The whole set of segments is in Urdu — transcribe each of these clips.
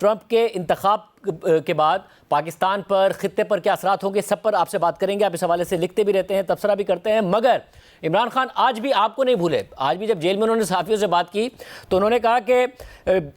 ٹرمپ کے انتخاب کے بعد پاکستان پر خطے پر کیا اثرات ہوں گے، سب پر آپ سے بات کریں گے۔ آپ اس حوالے سے لکھتے بھی رہتے ہیں، تبصرہ بھی کرتے ہیں، مگر عمران خان آج بھی آپ کو نہیں بھولے۔ آج بھی جب جیل میں انہوں نے صحافیوں سے بات کی تو انہوں نے کہا کہ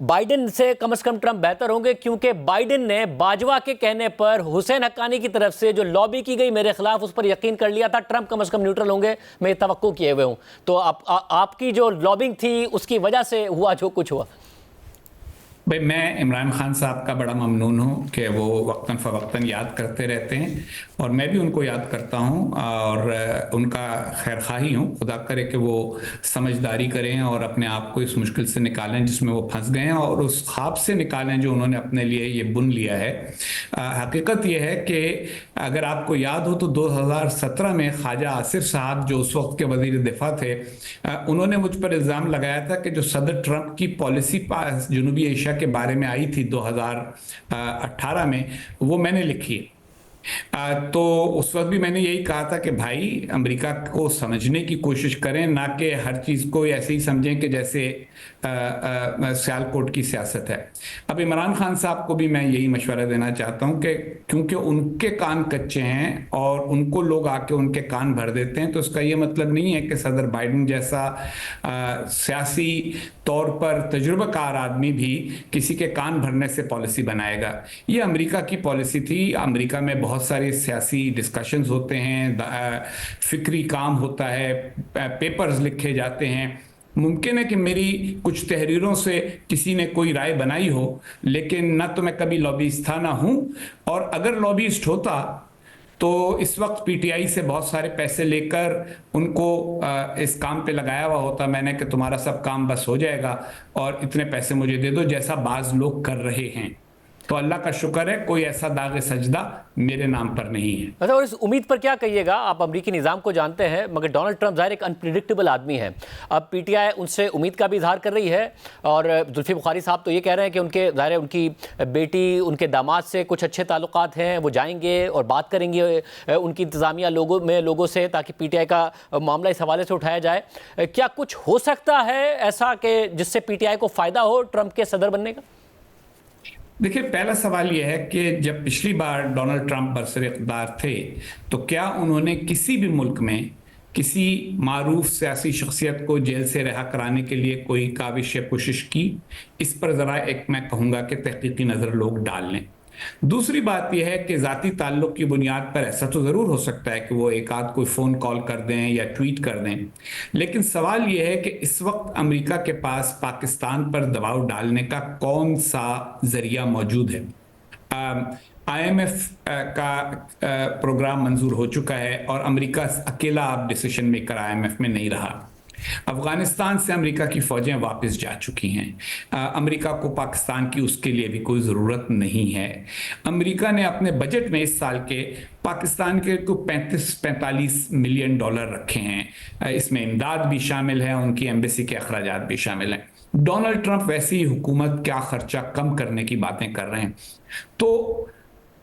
بائیڈن سے کم از کم ٹرمپ بہتر ہوں گے، کیونکہ بائیڈن نے باجوہ کے کہنے پر حسین حقانی کی طرف سے جو لابی کی گئی میرے خلاف، اس پر یقین کر لیا تھا۔ ٹرمپ کم از کم نیوٹرل ہوں گے، میں توقع کیے ہوئے ہوں۔ تو آپ کی جو لابنگ تھی اس کی وجہ سے ہوا جو کچھ ہوا۔ بھائی، میں عمران خان صاحب کا بڑا ممنون ہوں کہ وہ وقتاً فوقتاً یاد کرتے رہتے ہیں، اور میں بھی ان کو یاد کرتا ہوں اور ان کا خیر خواہی ہوں۔ خدا کرے کہ وہ سمجھداری کریں اور اپنے آپ کو اس مشکل سے نکالیں جس میں وہ پھنس گئے ہیں، اور اس خواب سے نکالیں جو انہوں نے اپنے لیے یہ بن لیا ہے۔ حقیقت یہ ہے کہ اگر آپ کو یاد ہو تو 2017 میں خواجہ آصف صاحب جو اس وقت کے وزیر دفاع تھے، انہوں نے مجھ پر الزام لگایا تھا کہ جو صدر ٹرمپ کی پالیسی جنوبی ایشیا کے بارے میں آئی تھی 2018 میں، وہ میں نے لکھی ہے۔ تو اس وقت بھی میں نے یہی کہا تھا کہ بھائی، امریکہ کو سمجھنے کی کوشش کریں، نہ کہ ہر چیز کو ایسے ہی سمجھیں کہ جیسے سیالکوٹ کی سیاست ہے۔ اب عمران خان صاحب کو بھی میں یہی مشورہ دینا چاہتا ہوں کہ کیونکہ ان کے کان کچے ہیں اور ان کو لوگ آ کے ان کے کان بھر دیتے ہیں، تو اس کا یہ مطلب نہیں ہے کہ صدر بائیڈن جیسا سیاسی طور پر تجربہ کار آدمی بھی کسی کے کان بھرنے سے پالیسی بنائے گا۔ یہ امریکہ کی پالیسی تھی۔ امریکہ میں بہت سارے سیاسی ڈسکشنز ہوتے ہیں، فکری کام ہوتا ہے، پیپرز لکھے جاتے ہیں۔ ممکن ہے کہ میری کچھ تحریروں سے کسی نے کوئی رائے بنائی ہو، لیکن نہ تو میں کبھی لابیسٹ تھا نہ ہوں، اور اگر لابیسٹ ہوتا تو اس وقت پی ٹی آئی سے بہت سارے پیسے لے کر ان کو اس کام پہ لگایا ہوا ہوتا میں نے کہ تمہارا سب کام بس ہو جائے گا اور اتنے پیسے مجھے دے دو، جیسا بعض لوگ کر رہے ہیں۔ تو اللہ کا شکر ہے کوئی ایسا داغ سجدہ میرے نام پر نہیں ہے۔ اور اس امید پر کیا کہیے گا؟ آپ امریکی نظام کو جانتے ہیں، مگر ڈونلڈ ٹرمپ ظاہر ایک انپریڈکٹیبل آدمی ہے۔ اب پی ٹی آئی ان سے امید کا بھی اظہار کر رہی ہے، اور زلفی بخاری صاحب تو یہ کہہ رہے ہیں کہ ان کے ظاہر ان کی بیٹی، ان کے داماد سے کچھ اچھے تعلقات ہیں، وہ جائیں گے اور بات کریں گے ان کی انتظامیہ لوگوں سے، تاکہ پی ٹی آئی کا معاملہ اس حوالے سے اٹھایا جائے۔ کیا کچھ ہو سکتا ہے ایسا کہ جس سے پی ٹی آئی کو فائدہ ہو ٹرمپ کے صدر بننے کا؟ دیکھیں، پہلا سوال یہ ہے کہ جب پچھلی بار ڈونلڈ ٹرمپ برسر اقتدار تھے تو کیا انہوں نے کسی بھی ملک میں کسی معروف سیاسی شخصیت کو جیل سے رہا کرانے کے لیے کوئی کاوش یا کوشش کی؟ اس پر ذرا ایک میں کہوں گا کہ تحقیقی نظر لوگ ڈال لیں۔ دوسری بات یہ ہے کہ ذاتی تعلق کی بنیاد پر ایسا تو ضرور ہو سکتا ہے کہ وہ ایک آدھ کوئی فون کال کر دیں یا ٹویٹ کر دیں، لیکن سوال یہ ہے کہ اس وقت امریکہ کے پاس پاکستان پر دباؤ ڈالنے کا کون سا ذریعہ موجود ہے؟ آئی ایم ایف کا پروگرام منظور ہو چکا ہے اور امریکہ اکیلا اب decision maker I M F میں نہیں رہا۔ افغانستان سے امریکہ کی فوجیں واپس جا چکی ہیں۔ امریکہ کو پاکستان کی اس کے لیے بھی کوئی ضرورت نہیں ہے۔ امریکہ نے اپنے بجٹ میں اس سال کے پاکستان کے کو 35-45 ملین ڈالر رکھے ہیں۔ اس میں امداد بھی شامل ہے، ان کی ایمبیسی کے اخراجات بھی شامل ہیں۔ ڈونلڈ ٹرمپ ویسی حکومت کیا خرچہ کم کرنے کی باتیں کر رہے ہیں، تو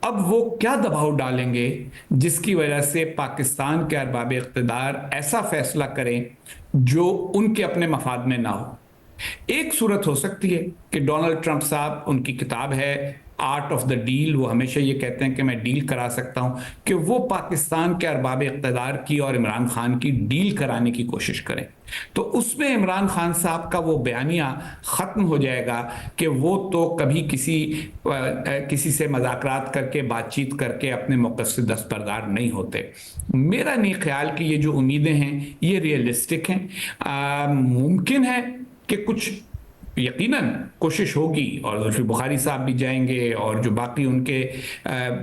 اب وہ کیا دباؤ ڈالیں گے جس کی وجہ سے پاکستان کے ارباب اقتدار ایسا فیصلہ کریں جو ان کے اپنے مفاد میں نہ ہو؟ ایک صورت ہو سکتی ہے کہ ڈونلڈ ٹرمپ صاحب، ان کی کتاب ہے آرٹ آف دا ڈیل، وہ ہمیشہ یہ کہتے ہیں کہ میں ڈیل کرا سکتا ہوں، کہ وہ پاکستان کے ارباب اقتدار کی اور عمران خان کی ڈیل کرانے کی کوشش کریں۔ تو اس میں عمران خان صاحب کا وہ بیانیہ ختم ہو جائے گا کہ وہ تو کبھی کسی سے مذاکرات کر کے، بات چیت کر کے اپنے موقف سے دستبردار نہیں ہوتے۔ میرا نہیں خیال کہ یہ جو امیدیں ہیں یہ ریئلسٹک ہیں۔ ممکن ہے کہ کچھ یقیناً کوشش ہوگی، اور زلفی بخاری صاحب بھی جائیں گے، اور جو باقی ان کے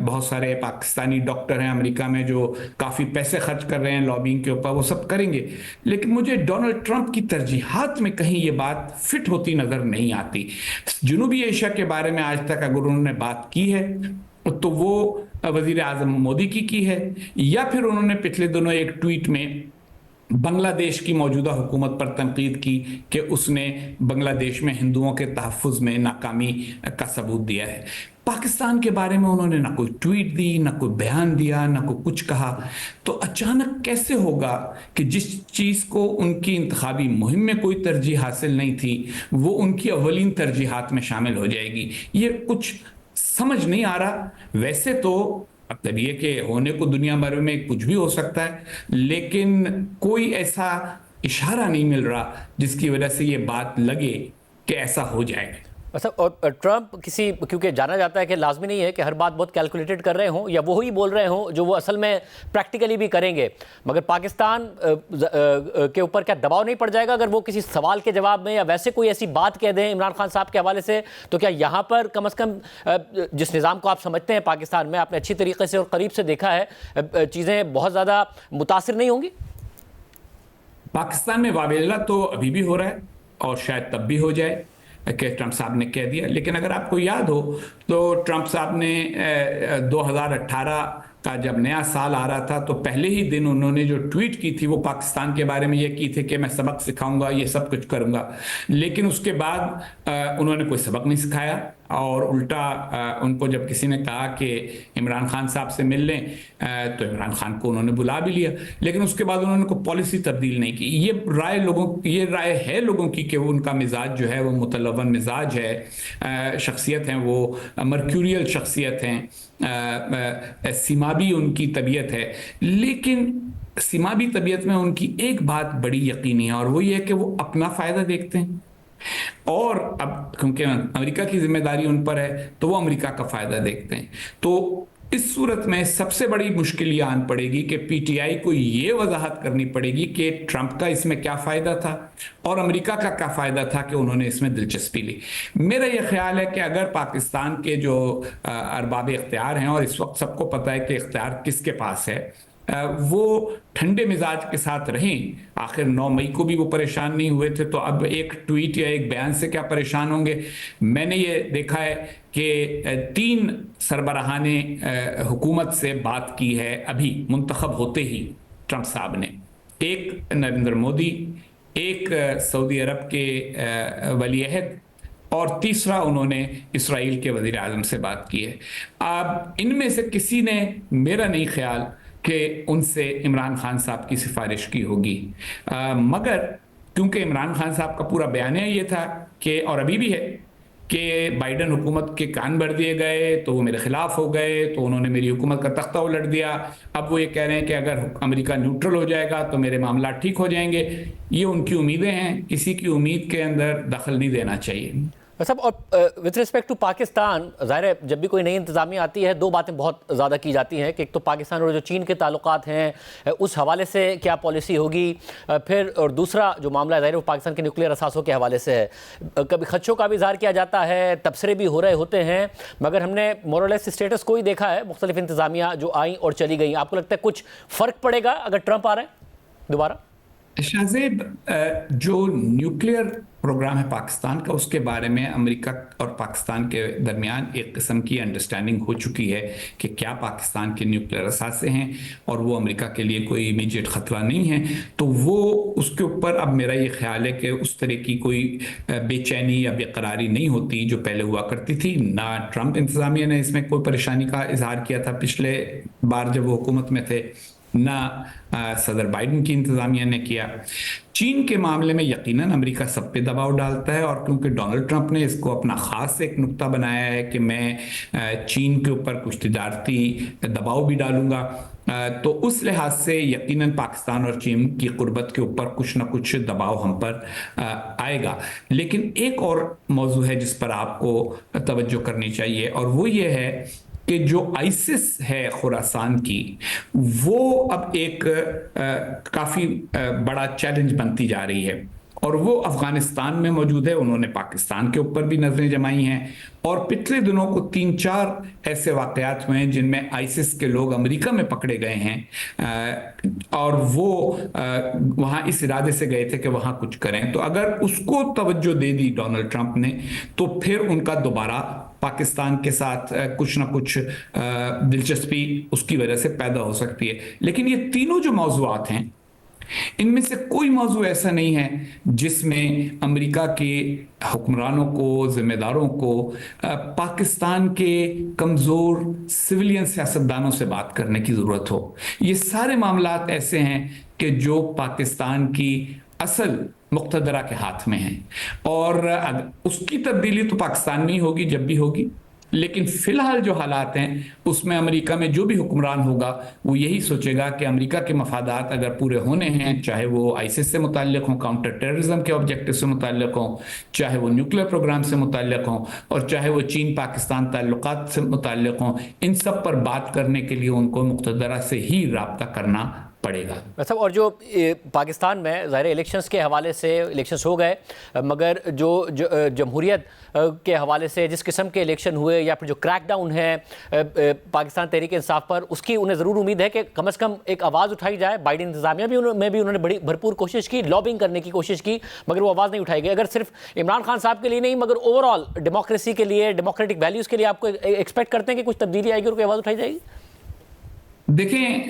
بہت سارے پاکستانی ڈاکٹر ہیں امریکہ میں جو کافی پیسے خرچ کر رہے ہیں لابنگ کے اوپر، وہ سب کریں گے۔ لیکن مجھے ڈونلڈ ٹرمپ کی ترجیحات میں کہیں یہ بات فٹ ہوتی نظر نہیں آتی۔ جنوبی ایشیا کے بارے میں آج تک اگر انہوں نے بات کی ہے تو وہ وزیر اعظم مودی کی ہے، یا پھر انہوں نے پچھلے دنوں ایک ٹویٹ میں بنگلہ دیش کی موجودہ حکومت پر تنقید کی کہ اس نے بنگلہ دیش میں ہندوؤں کے تحفظ میں ناکامی کا ثبوت دیا ہے. پاکستان کے بارے میں انہوں نے نہ کوئی ٹویٹ دی، نہ کوئی بیان دیا، نہ کوئی کچھ کہا. تو اچانک کیسے ہوگا کہ جس چیز کو ان کی انتخابی مہم میں کوئی ترجیح حاصل نہیں تھی وہ ان کی اولین ترجیحات میں شامل ہو جائے گی؟ یہ کچھ سمجھ نہیں آ رہا. ویسے تو مطلب یہ کہ ہونے کو دنیا بھر میں کچھ بھی ہو سکتا ہے، لیکن کوئی ایسا اشارہ نہیں مل رہا جس کی وجہ سے یہ بات لگے کہ ایسا ہو جائے. اچھا، اور ٹرمپ کیونکہ جانا جاتا ہے کہ لازمی نہیں ہے کہ ہر بات بہت کیلکولیٹڈ کر رہے ہوں یا وہی بول رہے ہوں جو وہ اصل میں پریکٹیکلی بھی کریں گے، مگر پاکستان کے اوپر کیا دباؤ نہیں پڑ جائے گا اگر وہ کسی سوال کے جواب میں یا ویسے کوئی ایسی بات کہہ دیں عمران خان صاحب کے حوالے سے؟ تو کیا یہاں پر کم از کم جس نظام کو آپ سمجھتے ہیں پاکستان میں، آپ نے اچھی طریقے سے اور قریب سے دیکھا ہے، چیزیں بہت زیادہ متاثر نہیں ہوں گی؟ پاکستان میں واویلا تو ابھی بھی ہو رہا ہے اور شاید تب بھی ہو جائے کہ ٹرمپ صاحب نے کہہ دیا. لیکن اگر آپ کو یاد ہو تو ٹرمپ صاحب نے 2018 کا جب نیا سال آ رہا تھا تو پہلے ہی دن انہوں نے جو ٹویٹ کی تھی وہ پاکستان کے بارے میں یہ کی تھی کہ میں سبق سکھاؤں گا، یہ سب کچھ کروں گا. لیکن اس کے بعد انہوں نے کوئی سبق نہیں سکھایا اور الٹا ان کو جب کسی نے کہا کہ عمران خان صاحب سے مل لیں تو عمران خان کو انہوں نے بلا بھی لیا، لیکن اس کے بعد انہوں نے کوئی پالیسی تبدیل نہیں کی. یہ رائے ہے لوگوں کی کہ ان کا مزاج جو ہے وہ متلون مزاج ہے، شخصیت ہیں وہ مرکوریل شخصیت ہیں، سیمابی ان کی طبیعت ہے. لیکن سیمابی طبیعت میں ان کی ایک بات بڑی یقینی ہے اور وہ یہ ہے کہ وہ اپنا فائدہ دیکھتے ہیں، اور اب کیونکہ امریکہ کی ذمہ داری ان پر ہے تو وہ امریکہ کا فائدہ دیکھتے ہیں. تو اس صورت میں سب سے بڑی مشکل یہ آن پڑے گی کہ پی ٹی آئی کو یہ وضاحت کرنی پڑے گی کہ ٹرمپ کا اس میں کیا فائدہ تھا اور امریکہ کا کیا فائدہ تھا کہ انہوں نے اس میں دلچسپی لی. میرا یہ خیال ہے کہ اگر پاکستان کے جو ارباب اختیار ہیں، اور اس وقت سب کو پتہ ہے کہ اختیار کس کے پاس ہے، وہ ٹھنڈے مزاج کے ساتھ رہیں. آخر 9 مئی کو بھی وہ پریشان نہیں ہوئے تھے، تو اب ایک ٹویٹ یا ایک بیان سے کیا پریشان ہوں گے؟ میں نے یہ دیکھا ہے کہ 3 سربراہان حکومت سے بات کی ہے ابھی منتخب ہوتے ہی ٹرمپ صاحب نے. ایک نریندر مودی، ایک سعودی عرب کے ولی عہد، اور تیسرا انہوں نے اسرائیل کے وزیر اعظم سے بات کی ہے. اب ان میں سے کسی نے، میرا نہیں خیال کہ ان سے عمران خان صاحب کی سفارش کی ہوگی، مگر کیونکہ عمران خان صاحب کا پورا بیانیہ یہ تھا کہ، اور ابھی بھی ہے، کہ بائیڈن حکومت کے کان بھر دیے گئے تو وہ میرے خلاف ہو گئے تو انہوں نے میری حکومت کا تختہ الٹ دیا. اب وہ یہ کہہ رہے ہیں کہ اگر امریکہ نیوٹرل ہو جائے گا تو میرے معاملات ٹھیک ہو جائیں گے. یہ ان کی امیدیں ہیں، کسی کی امید کے اندر دخل نہیں دینا چاہیے. صاحب، اور وتھ رسپیکٹ ٹو پاکستان، ظاہر ہے جب بھی کوئی نئی انتظامیہ آتی ہے 2 باتیں بہت زیادہ کی جاتی ہیں کہ ایک تو پاکستان اور جو چین کے تعلقات ہیں اس حوالے سے کیا پالیسی ہوگی، پھر اور دوسرا جو معاملہ ہے ظاہر ہے وہ پاکستان کے نیوکلیئر اثاثوں کے حوالے سے ہے. کبھی خدشوں کا بھی اظہار کیا جاتا ہے، تبصرے بھی ہو رہے ہوتے ہیں، مگر ہم نے مور اور لیس اسٹیٹس کو ہی دیکھا ہے، مختلف انتظامیہ جو آئیں اور چلی گئیں. آپ کو لگتا ہے کچھ فرق پڑے گا اگر ٹرمپ آ رہے ہیں دوبارہ؟ شاہزیب، جو نیوکلیئر پروگرام ہے پاکستان کا، اس کے بارے میں امریکہ اور پاکستان کے درمیان ایک قسم کی انڈرسٹینڈنگ ہو چکی ہے کہ کیا پاکستان کے نیوکلیئر اثاثے ہیں اور وہ امریکہ کے لیے کوئی امیجیٹ خطرہ نہیں ہے. تو وہ اس کے اوپر اب میرا یہ خیال ہے کہ اس طرح کی کوئی بے چینی یا بے قراری نہیں ہوتی جو پہلے ہوا کرتی تھی. نہ ٹرمپ انتظامیہ نے اس میں کوئی پریشانی کا اظہار کیا تھا پچھلے بار جب وہ حکومت میں تھے، نہ صدر بائیڈن کی انتظامیہ نے کیا. چین کے معاملے میں یقیناً امریکہ سب پہ دباؤ ڈالتا ہے، اور کیونکہ ڈونلڈ ٹرمپ نے اس کو اپنا خاص ایک نقطہ بنایا ہے کہ میں چین کے اوپر کچھ تجارتی دباؤ بھی ڈالوں گا، تو اس لحاظ سے یقیناً پاکستان اور چین کی قربت کے اوپر کچھ نہ کچھ دباؤ ہم پر آئے گا. لیکن ایک اور موضوع ہے جس پر آپ کو توجہ کرنی چاہیے، اور وہ یہ ہے کہ جو آئیسس ہے خراسان کی، وہ اب ایک کافی بڑا چیلنج بنتی جا رہی ہے، اور وہ افغانستان میں موجود ہے. انہوں نے پاکستان کے اوپر بھی نظریں جمائی ہیں، اور پچھلے دنوں کو 3-4 ایسے واقعات ہوئے ہیں جن میں آئیسس کے لوگ امریکہ میں پکڑے گئے ہیں، اور وہ وہاں اس ارادے سے گئے تھے کہ وہاں کچھ کریں. تو اگر اس کو توجہ دے دی ڈونلڈ ٹرمپ نے تو پھر ان کا دوبارہ پاکستان کے ساتھ کچھ نہ کچھ دلچسپی اس کی وجہ سے پیدا ہو سکتی ہے. لیکن یہ تینوں جو موضوعات ہیں ان میں سے کوئی موضوع ایسا نہیں ہے جس میں امریکہ کے حکمرانوں کو، ذمہ داروں کو پاکستان کے کمزور سویلین سیاستدانوں سے بات کرنے کی ضرورت ہو۔ یہ سارے معاملات ایسے ہیں کہ جو پاکستان کی اصل مقتدرہ کے ہاتھ میں ہیں، اور اس کی تبدیلی تو پاکستان میں ہی ہوگی جب بھی ہوگی، لیکن فی الحال جو حالات ہیں اس میں امریکہ میں جو بھی حکمران ہوگا وہ یہی سوچے گا کہ امریکہ کے مفادات اگر پورے ہونے ہیں، چاہے وہ آئیسس سے متعلق ہوں، کاؤنٹر ٹیررزم کے آبجیکٹو سے متعلق ہوں، چاہے وہ نیوکلیر پروگرام سے متعلق ہوں، اور چاہے وہ چین پاکستان تعلقات سے متعلق ہوں، ان سب پر بات کرنے کے لیے ان کو مقتدرہ سے ہی رابطہ کرنا پڑے گا۔ مطلب اور جو پاکستان میں ظاہر الیکشنز کے حوالے سے الیکشنز ہو گئے، مگر جو جمہوریت کے حوالے سے جس قسم کے الیکشن ہوئے یا پھر جو کریک ڈاؤن ہے پاکستان تحریک انصاف پر، اس کی انہیں ضرور امید ہے کہ کم از کم ایک آواز اٹھائی جائے۔ بائیڈن انتظامیہ میں بھی انہوں نے بڑی بھرپور کوشش کی، لابنگ کرنے کی کوشش کی، مگر وہ آواز نہیں اٹھائی گئی۔ اگر صرف عمران خان صاحب کے لیے نہیں مگر اوور آل ڈیموکریسی کے لیے، ڈیموکریٹک ویلیوز کے لیے آپ کو ایکسپیکٹ کرتے ہیں کہ کچھ تبدیلی آئے گی اور کوئی آواز اٹھائی جائے گی؟ دیکھیں،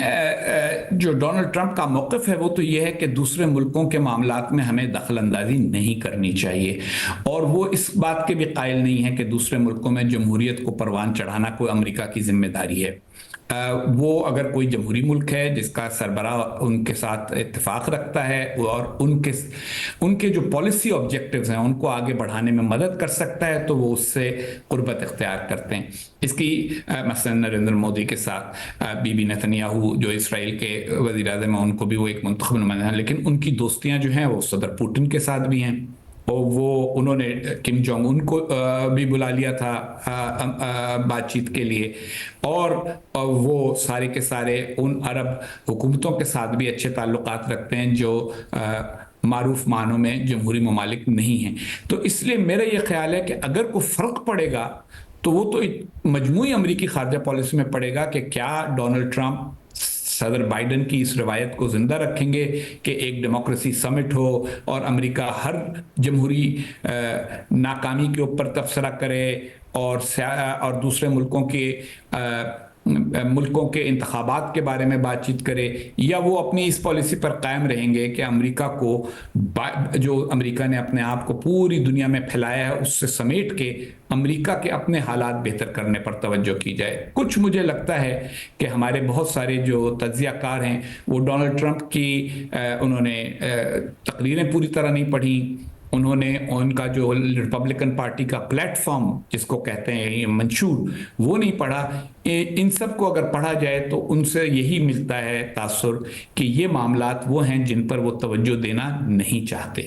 جو ڈونلڈ ٹرمپ کا موقف ہے وہ تو یہ ہے کہ دوسرے ملکوں کے معاملات میں ہمیں دخل اندازی نہیں کرنی چاہیے، اور وہ اس بات کے بھی قائل نہیں ہے کہ دوسرے ملکوں میں جمہوریت کو پروان چڑھانا کوئی امریکہ کی ذمہ داری ہے۔ وہ اگر کوئی جمہوری ملک ہے جس کا سربراہ ان کے ساتھ اتفاق رکھتا ہے اور ان کے جو پالیسی آبجیکٹیوز ہیں ان کو آگے بڑھانے میں مدد کر سکتا ہے تو وہ اس سے قربت اختیار کرتے ہیں۔ اس کی مثلا نریندر مودی کے ساتھ بی بی نتنیاہو جو اسرائیل کے وزیر اعظم ہیں، ان کو بھی وہ ایک منتخب نمائندہ ہیں، لیکن ان کی دوستیاں جو ہیں وہ صدر پوٹن کے ساتھ بھی ہیں، اور انہوں نے کم جونگ ان کو بھی بلا لیا تھا بات چیت کے لیے، اور وہ سارے کے سارے ان عرب حکومتوں کے ساتھ بھی اچھے تعلقات رکھتے ہیں جو معروف معنوں میں جمہوری ممالک نہیں ہیں۔ تو اس لیے میرا یہ خیال ہے کہ اگر کوئی فرق پڑے گا تو وہ تو مجموعی امریکی خارجہ پالیسی میں پڑے گا کہ کیا ڈونلڈ ٹرمپ صدر بائیڈن کی اس روایت کو زندہ رکھیں گے کہ ایک ڈیموکریسی سمٹ ہو اور امریکہ ہر جمہوری ناکامی کے اوپر تبصرہ کرے اور دوسرے ملکوں کے انتخابات کے بارے میں بات چیت کرے، یا وہ اپنی اس پالیسی پر قائم رہیں گے کہ امریکہ کو جو امریکہ نے اپنے آپ کو پوری دنیا میں پھیلایا ہے اس سے سمیٹ کے امریکہ کے اپنے حالات بہتر کرنے پر توجہ کی جائے۔ کچھ مجھے لگتا ہے کہ ہمارے بہت سارے جو تجزیہ کار ہیں وہ ڈونلڈ ٹرمپ کی انہوں نے تقریریں پوری طرح نہیں پڑھی، انہوں نے ان کا جو ریپبلکن پارٹی کا پلیٹ فارم جس کو کہتے ہیں منشور وہ نہیں پڑھا۔ ان سب کو اگر پڑھا جائے تو ان سے یہی ملتا ہے تاثر کہ یہ معاملات وہ ہیں جن پر وہ توجہ دینا نہیں چاہتے۔